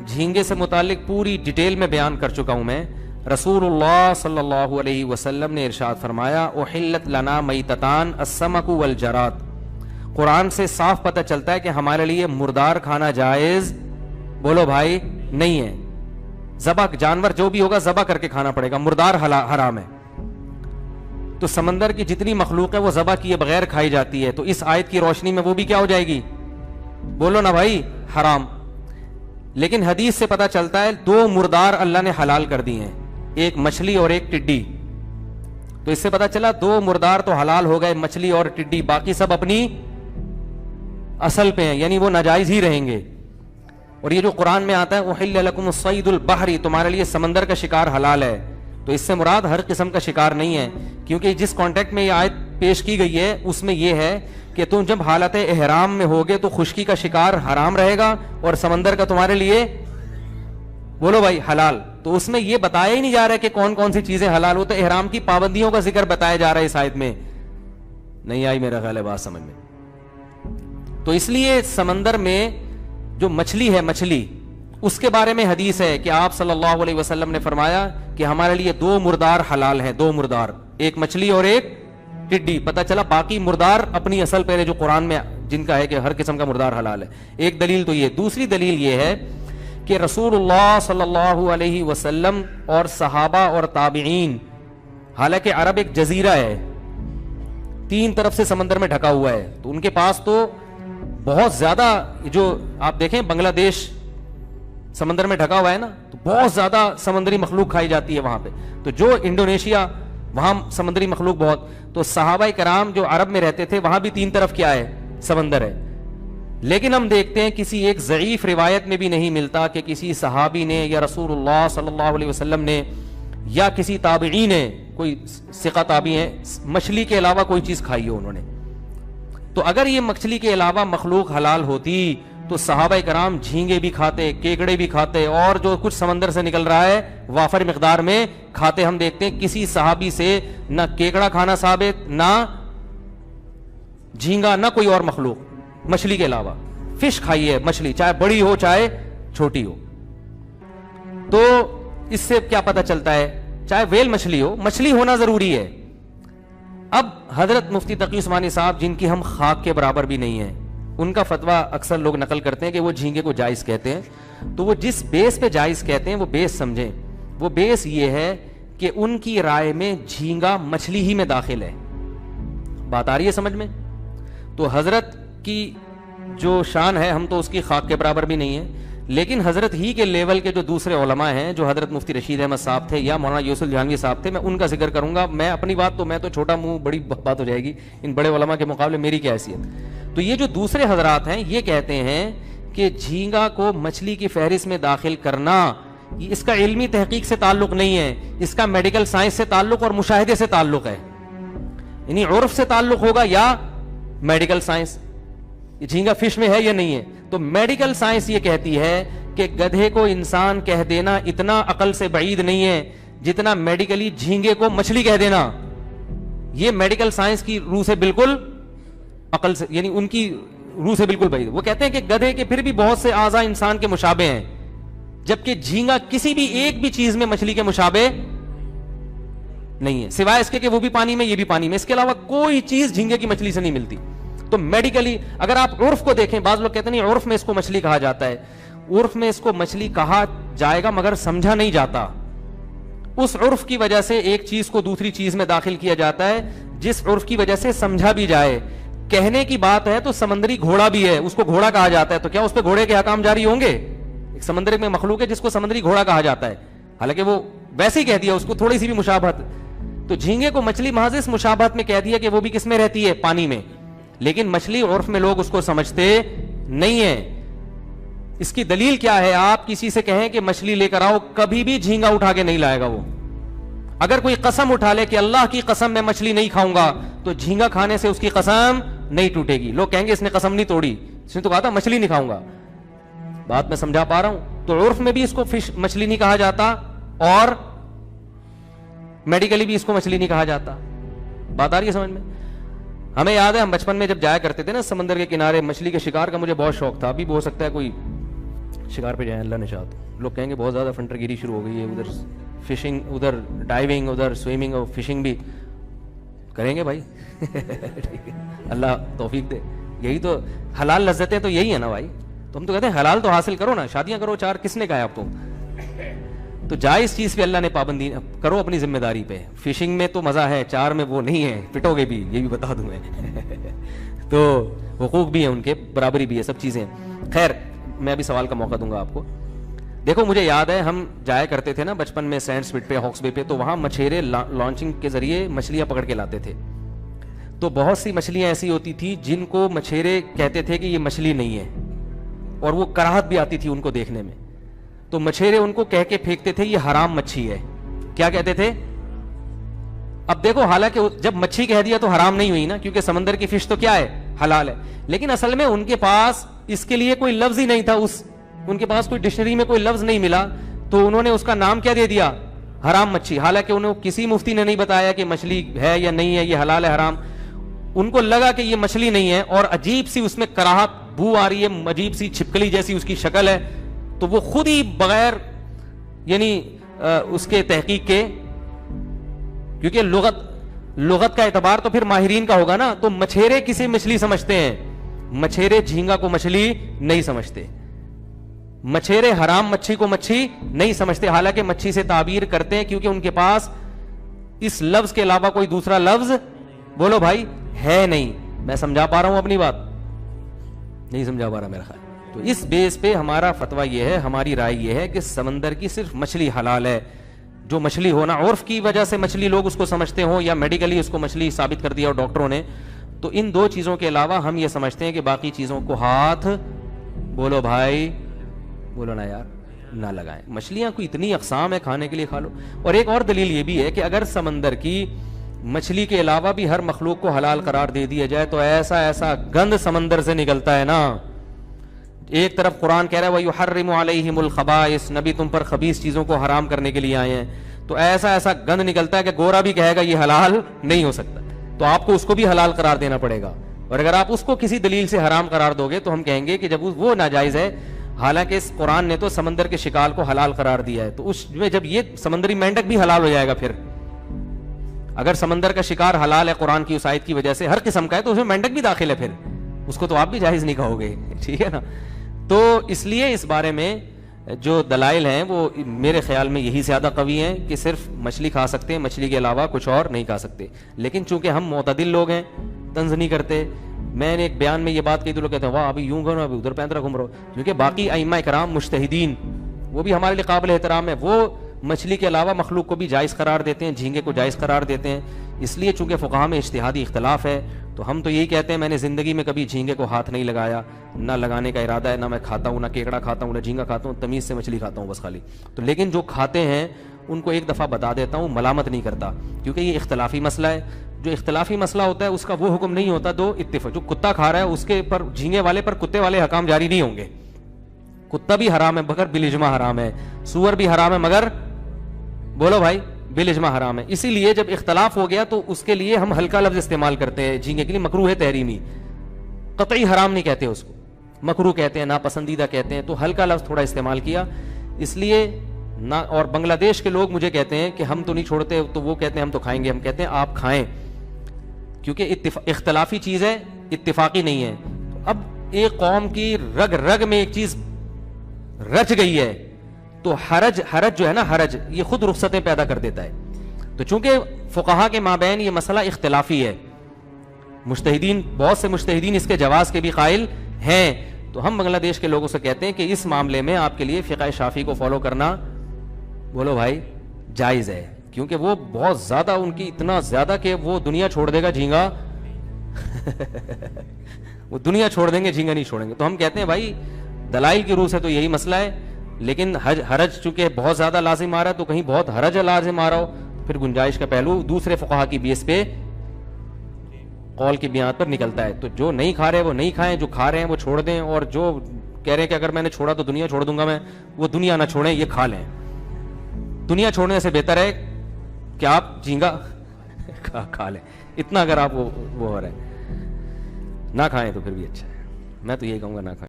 جھینگے سے متعلق پوری ڈیٹیل میں بیان کر چکا ہوں میں. رسول اللہ صلی اللہ علیہ وسلم نے ارشاد فرمایا احلت لنا میتتان السمک والجراد. قرآن سے صاف پتہ چلتا ہے کہ ہمارے لیے مردار کھانا جائز بولو بھائی نہیں ہے. ذبح جانور جو بھی ہوگا ذبح کر کے کھانا پڑے گا, مردار حرام ہے. تو سمندر کی جتنی مخلوق ہے وہ ذبح کیے بغیر کھائی جاتی ہے, تو اس آیت کی روشنی میں وہ بھی کیا ہو جائے گی بولو نا بھائی حرام. لیکن حدیث سے پتہ چلتا ہے دو مردار اللہ نے حلال کر دی ہیں, ایک مچھلی اور ایک ٹڈی. تو اس سے پتہ چلا دو مردار تو حلال ہو گئے, مچھلی اور ٹڈی, باقی سب اپنی اصل پہ ہیں, یعنی وہ ناجائز ہی رہیں گے. اور یہ جو قرآن میں آتا ہے احل لکم الصید البحری, تمہارے لیے سمندر کا شکار حلال ہے, تو اس سے مراد ہر قسم کا شکار نہیں ہے, کیونکہ جس کانٹیکٹ میں یہ آیت پیش کی گئی ہے اس میں یہ ہے کہ تم جب حالت احرام میں ہوگے تو خشکی کا شکار حرام رہے گا اور سمندر کا تمہارے لیے بولو بھائی حلال. تو اس میں یہ بتایا ہی نہیں جا رہا ہے کہ کون کون سی چیزیں حلال ہو, تو احرام کی پابندیوں کا ذکر بتایا جا رہا ہے اس آیت میں. نہیں آئی میرا خیال ہے بات سمجھ میں. تو اس لیے سمندر میں جو مچھلی ہے, مچھلی اس کے بارے میں حدیث ہے کہ آپ صلی اللہ علیہ وسلم نے فرمایا کہ ہمارے لیے دو مردار حلال ہیں, دو مردار, ایک مچھلی اور ایک ٹڈی. پتہ چلا باقی مردار اپنی اصل پہلے جو قرآن میں جن کا ہے کہ ہر قسم کا مردار حلال ہے. ایک دلیل تو یہ. دوسری دلیل یہ ہے کہ رسول اللہ صلی اللہ علیہ وسلم اور صحابہ اور تابعین, حالانکہ عرب ایک جزیرہ ہے, تین طرف سے سمندر میں ڈھکا ہوا ہے, تو ان کے پاس تو بہت زیادہ, جو آپ دیکھیں بنگلہ دیش سمندر میں ڈھکا ہوا ہے نا, تو بہت زیادہ سمندری مخلوق کھائی جاتی ہے وہاں پہ. تو جو انڈونیشیا وہاں سمندری مخلوق بہت, تو صحابہ کرام جو عرب میں رہتے تھے وہاں بھی تین طرف کیا ہے سمندر ہے. لیکن ہم دیکھتے ہیں کسی ایک ضعیف روایت میں بھی نہیں ملتا کہ کسی صحابی نے یا رسول اللہ صلی اللہ علیہ وسلم نے یا کسی تابعی نے, کوئی ثقہ تابعی ہیں, مچھلی کے علاوہ کوئی چیز کھائی ہو انہوں نے. تو اگر یہ مچھلی کے علاوہ مخلوق حلال ہوتی تو صحابہ کرام جھینگے بھی کھاتے, کیکڑے بھی کھاتے, اور جو کچھ سمندر سے نکل رہا ہے وافر مقدار میں کھاتے. ہم دیکھتے ہیں کسی صحابی سے نہ کیکڑا کھانا ثابت, نہ جھینگا, نہ کوئی اور مخلوق مچھلی کے علاوہ. فش کھائی ہے مچھلی, چاہے بڑی ہو چاہے چھوٹی ہو. تو اس سے کیا پتہ چلتا ہے, چاہے ویل مچھلی ہو, مچھلی ہونا ضروری ہے. اب حضرت مفتی تقی عثمانی صاحب جن کی ہم خاک کے برابر بھی نہیں ہیں, ان کا فتویٰ اکثر لوگ نقل کرتے ہیں کہ وہ جھینگے کو جائز کہتے ہیں. تو وہ جس بیس پہ جائز کہتے ہیں وہ بیس سمجھیں. وہ بیس یہ ہے کہ ان کی رائے میں جھینگا مچھلی ہی میں داخل ہے. بات آ رہی ہے سمجھ میں؟ تو حضرت کی جو شان ہے ہم تو اس کی خاک کے برابر بھی نہیں ہیں, لیکن حضرت ہی کے لیول کے جو دوسرے علماء ہیں, جو حضرت مفتی رشید احمد صاحب تھے یا مولانا یوسف جہانوی صاحب تھے, میں ان کا ذکر کروں گا. میں اپنی بات تو, میں تو چھوٹا منہ, بڑی بات ہو جائے گی, ان بڑے علماء کے مقابلے میری کیا حیثیت. تو یہ جو دوسرے حضرات ہیں یہ کہتے ہیں کہ جھینگا کو مچھلی کی فہرست میں داخل کرنا, اس کا علمی تحقیق سے تعلق نہیں ہے, اس کا میڈیکل سائنس سے تعلق اور مشاہدے سے تعلق ہے. یعنی عرف سے تعلق ہوگا یا میڈیکل سائنس, جھینگا فش میں ہے یا نہیں ہے. تو میڈیکل سائنس یہ کہتی ہے کہ گدھے کو انسان کہہ دینا اتنا عقل سے بعید نہیں ہے جتنا میڈیکلی جھینگے کو مچھلی کہہ دینا. یہ میڈیکل سائنس کی روح سے بالکل عقل سے, یعنی ان کی روح سے بالکل بعید. وہ کہتے ہیں کہ گدھے کے پھر بھی بہت سے اعضاء انسان کے مشابہ ہیں, جبکہ جھینگا کسی بھی ایک بھی چیز میں مچھلی کے مشابہ نہیں ہے, سوائے اس کے کہ وہ بھی پانی میں یہ بھی پانی میں. اس کے علاوہ کوئی چیز جھینگے کی مچھلی سے نہیں ملتی. تو میڈیکلی اگر آپ عرف کو دیکھیں, بعض لوگ کہتے ہیں نہیں عرف میں اس کو مچھلی کہا جاتا ہے. عرف میں اس کو مچھلی کہا جائے گا مگر سمجھا نہیں جاتا. اس عرف کی وجہ سے ایک چیز کو دوسری چیز میں داخل کیا جاتا ہے, جس عرف کی وجہ سے سمجھا بھی جائے. کہنے کی بات ہے تو سمندری گھوڑا بھی ہے, اس کو گھوڑا کہا جاتا ہے, تو کیا اس پہ گھوڑے کے احکام جاری ہوں گے؟ ایک سمندر میں مخلوق ہے جس کو سمندری گھوڑا کہا جاتا ہے, حالانکہ وہ ویسے ہی کہہ دیا, اس کو تھوڑی سی بھی مشابہت. تو جھینگے کو مچھلی محض اس مشابہت میں کہہ دیا کہ وہ بھی کس میں رہتی ہے, پانی میں. لیکن مچھلی عرف میں لوگ اس کو سمجھتے نہیں ہیں. اس کی دلیل کیا ہے؟ آپ کسی سے کہیں کہ مچھلی لے کر آؤ, کبھی بھی جھینگا اٹھا کے نہیں لائے گا وہ. اگر کوئی قسم اٹھا لے کہ اللہ کی قسم میں مچھلی نہیں کھاؤں گا, تو جھینگا کھانے سے اس کی قسم نہیں ٹوٹے گی. لوگ کہیں گے اس نے قسم نہیں توڑی, اس نے تو کہا تھا مچھلی نہیں کھاؤں گا. بات میں سمجھا پا رہا ہوں؟ تو عرف میں بھی اس کو فش مچھلی نہیں کہا جاتا, اور میڈیکلی بھی اس کو مچھلی نہیں کہا جاتا. بات آ رہی ہے سمجھ میں؟ ہمیں یاد ہے ہم بچپن میں جب جایا کرتے تھے نا سمندر کے کنارے, مچھلی کے شکار کا مجھے بہت شوق تھا. ابھی بھی ہو سکتا ہے کوئی شکار پہ جائیں, اللہ نے چاہا تو. لوگ کہیں گے بہت زیادہ فنٹر گیری شروع ہو گئی ہے, ادھر فشنگ, ادھر ڈائیونگ, ادھر سوئمنگ اور فشنگ بھی کریں گے بھائی. اللہ توفیق دے. یہی تو حلال لذتیں تو یہی ہے نا بھائی. تو ہم تو کہتے ہیں حلال تو حاصل کرو نا, شادیاں کرو 4, کس نے کہا ہے آپ کو؟ تو جائز چیز پہ اللہ نے پابندی کرو اپنی ذمہ داری پہ. فشنگ میں تو مزہ ہے, 4 میں وہ نہیں ہے, پٹو گے بھی, یہ بھی بتا دوں میں. تو حقوق بھی ہیں ان کے, برابری بھی ہے, سب چیزیں. خیر میں ابھی سوال کا موقع دوں گا آپ کو. دیکھو مجھے یاد ہے ہم جایا کرتے تھے نا بچپن میں سینڈ سپٹ پہ, ہاکس بے پہ, تو وہاں مچھیرے لانچنگ کے ذریعے مچھلیاں پکڑ کے لاتے تھے. تو بہت سی مچھلیاں ایسی ہوتی تھی جن کو مچھیرے کہتے تھے کہ یہ مچھلی نہیں ہے, اور وہ کراہت بھی آتی تھی ان کو دیکھنے میں. تو مچھیرے ان کو کہہ کے پھینکتے تھے یہ حرام مچھی ہے. کیا کہتے تھے؟ اب دیکھو حالانکہ جب مچھی کہہ دیا تو حرام نہیں ہوئی نا, کیونکہ سمندر کی فش تو کیا ہے, حلال ہے. لیکن اصل میں ان کے پاس اس کے لیے کوئی لفظ ہی نہیں تھا, ان کے پاس کوئی ڈکشنری میں کوئی لفظ نہیں ملا, تو انہوں نے اس کا نام کیا دے دیا, حرام مچھی. حالانکہ انہوں کسی مفتی نے نہیں بتایا کہ مچھلی ہے یا نہیں ہے, یہ حلال ہے حرام. ان کو لگا کہ یہ مچھلی نہیں ہے, اور عجیب سی اس میں کراہت بو آ رہی ہے, عجیب سی چھپکلی جیسی اس کی شکل ہے. تو وہ خود ہی بغیر یعنی اس کے تحقیق کے, کیونکہ لغت کا اعتبار تو پھر ماہرین کا ہوگا نا, تو مچھیرے کسی مچھلی سمجھتے ہیں, مچھیرے جھینگا کو مچھلی نہیں سمجھتے, مچھیرے حرام مچھی کو مچھی نہیں سمجھتے. حالانکہ مچھی سے تعبیر کرتے ہیں کیونکہ ان کے پاس اس لفظ کے علاوہ کوئی دوسرا لفظ, بولو بھائی, ہے نہیں. میں سمجھا پا رہا ہوں اپنی بات؟ نہیں سمجھا پا رہا میرا خیال. تو اس بیس پہ ہمارا فتویٰ یہ ہے, ہماری رائے یہ ہے کہ سمندر کی صرف مچھلی حلال ہے. جو مچھلی ہونا عرف کی وجہ سے مچھلی لوگ اس کو سمجھتے ہوں, یا میڈیکلی اس کو مچھلی ثابت کر دیا اور ڈاکٹروں نے, تو ان 2 چیزوں کے علاوہ ہم یہ سمجھتے ہیں کہ باقی چیزوں کو ہاتھ, بولو بھائی, بولو نا یار, نہ لگائیں. مچھلیاں کوئی اتنی اقسام ہے, کھانے کے لیے کھا لو. اور ایک اور دلیل یہ بھی ہے کہ اگر سمندر کی مچھلی کے علاوہ بھی ہر مخلوق کو حلال قرار دے دیا جائے تو ایسا ایسا گند سمندر سے نکلتا ہے نا. ایک طرف قرآن کہہ رہا ہے وَيُحَرِّمُ عَلَيْهِمُ الْخَبَائِثَ, نبی تم پر خبیث چیزوں کو حرام کرنے کے لیے آئے ہیں. تو ایسا ایسا گند نکلتا ہے کہ گورا بھی کہے گا یہ حلال نہیں ہو سکتا, تو آپ کو اس کو بھی حلال قرار دینا پڑے گا. اور اگر آپ اس کو کسی دلیل سے حرام قرار دو گے تو ہم کہیں گے کہ جب وہ ناجائز ہے, حالانکہ اس قرآن نے تو سمندر کے شکار کو حلال قرار دیا ہے, تو اس میں جب یہ سمندری مینڈک بھی حلال ہو جائے گا, پھر اگر سمندر کا شکار حلال ہے قرآن کی اس آیت کی وجہ سے, ہر قسم کا ہے, تو اس میں مینڈک بھی داخل ہے, پھر اس کو تو آپ بھی جائز نہیں کہو گے, ٹھیک ہے نا. تو اس لیے اس بارے میں جو دلائل ہیں وہ میرے خیال میں یہی زیادہ قوی ہیں کہ صرف مچھلی کھا سکتے ہیں, مچھلی کے علاوہ کچھ اور نہیں کھا سکتے. لیکن چونکہ ہم معتدل لوگ ہیں, طنز نہیں کرتے. میں نے ایک بیان میں یہ بات کہی تو لوگ کہتے ہیں واہ ابھی یوں گھومو, ابھی ادھر پیندرا گھوم رہو. کیونکہ باقی ائمہ کرام مجتہدین وہ بھی ہمارے لیے قابل احترام ہے, وہ مچھلی کے علاوہ مخلوق کو بھی جائز قرار دیتے ہیں, جھینگے کو جائز قرار دیتے ہیں. اس لیے چونکہ فقہاء میں اجتہادی اختلاف ہے, تو ہم تو یہی کہتے ہیں, میں نے زندگی میں کبھی جھینگے کو ہاتھ نہیں لگایا, نہ لگانے کا ارادہ ہے, نہ میں کھاتا ہوں, نہ کیکڑا کھاتا ہوں, نہ جھینگا کھاتا ہوں, تمیز سے مچھلی کھاتا ہوں بس خالی. تو لیکن جو کھاتے ہیں ان کو ایک دفعہ بتا دیتا ہوں, ملامت نہیں کرتا, کیونکہ یہ اختلافی مسئلہ ہے. جو اختلافی مسئلہ ہوتا ہے اس کا وہ حکم نہیں ہوتا دو اتفاق. جو کتا کھا رہا ہے اس کے پر, جھینگے والے پر کتے والے حکام جاری نہیں ہوں گے. کتا بھی حرام ہے مگر بالاجماع حرام ہے, سور بھی حرام ہے مگر, بولو بھائی, بالاجماع حرام ہے. اسی لیے جب اختلاف ہو گیا تو اس کے لیے ہم ہلکا لفظ استعمال کرتے ہیں جھینگے کے لیے, مکروہ ہے تحریمی, قطعی حرام نہیں کہتے اس کو, مکروہ کہتے ہیں, ناپسندیدہ کہتے ہیں. تو ہلکا لفظ تھوڑا استعمال کیا اس لیے نہ. اور بنگلہ دیش کے لوگ مجھے کہتے ہیں کہ ہم تو نہیں چھوڑتے, تو وہ کہتے ہیں ہم تو کھائیں گے. ہم کہتے ہیں آپ کھائیں, کیونکہ اختلافی چیز ہے, اتفاقی نہیں ہے. اب ایک قوم کی رگ رگ میں ایک چیز رچ گئی ہے تو حرج جو ہے نا, حرج یہ خود رخصتیں پیدا کر دیتا ہے. تو چونکہ فقہاء کے مابین یہ مسئلہ اختلافی ہے, مجتہدین, بہت سے مجتہدین اس کے جواز کے بھی قائل ہیں, تو ہم بنگلہ دیش کے لوگوں سے کہتے ہیں کہ اس معاملے میں آپ کے لیے فقہ شافعی کو فالو کرنا, بولو بھائی, جائز ہے. کیونکہ وہ بہت زیادہ, ان کی اتنا زیادہ کہ وہ دنیا چھوڑ دے گا جھینگا, وہ دنیا چھوڑ دیں گے, جھینگا نہیں چھوڑیں گے. تو ہم کہتے ہیں بھائی دلائل کی روح سے تو یہی مسئلہ ہے, لیکن حرج چونکہ بہت زیادہ لازم آ رہا ہے, تو کہیں بہت حرج لازم آ رہا ہو, پھر گنجائش کا پہلو دوسرے فقہا کی بیس پہ قول کی بیان پر نکلتا ہے. تو جو نہیں کھا رہے وہ نہیں کھائیں, جو کھا رہے ہیں وہ چھوڑ دیں, اور جو کہہ رہے ہیں کہ اگر میں نے چھوڑا تو دنیا چھوڑ دوں گا میں, وہ دنیا نہ چھوڑیں, یہ کھا لیں. دنیا چھوڑنے سے بہتر ہے کہ آپ جھینگا کھا لیں. اتنا اگر آپ وہ ہو رہے ہیں, نہ کھائیں تو پھر بھی اچھا ہے. میں تو یہی کہوں گا نہ کھائیں.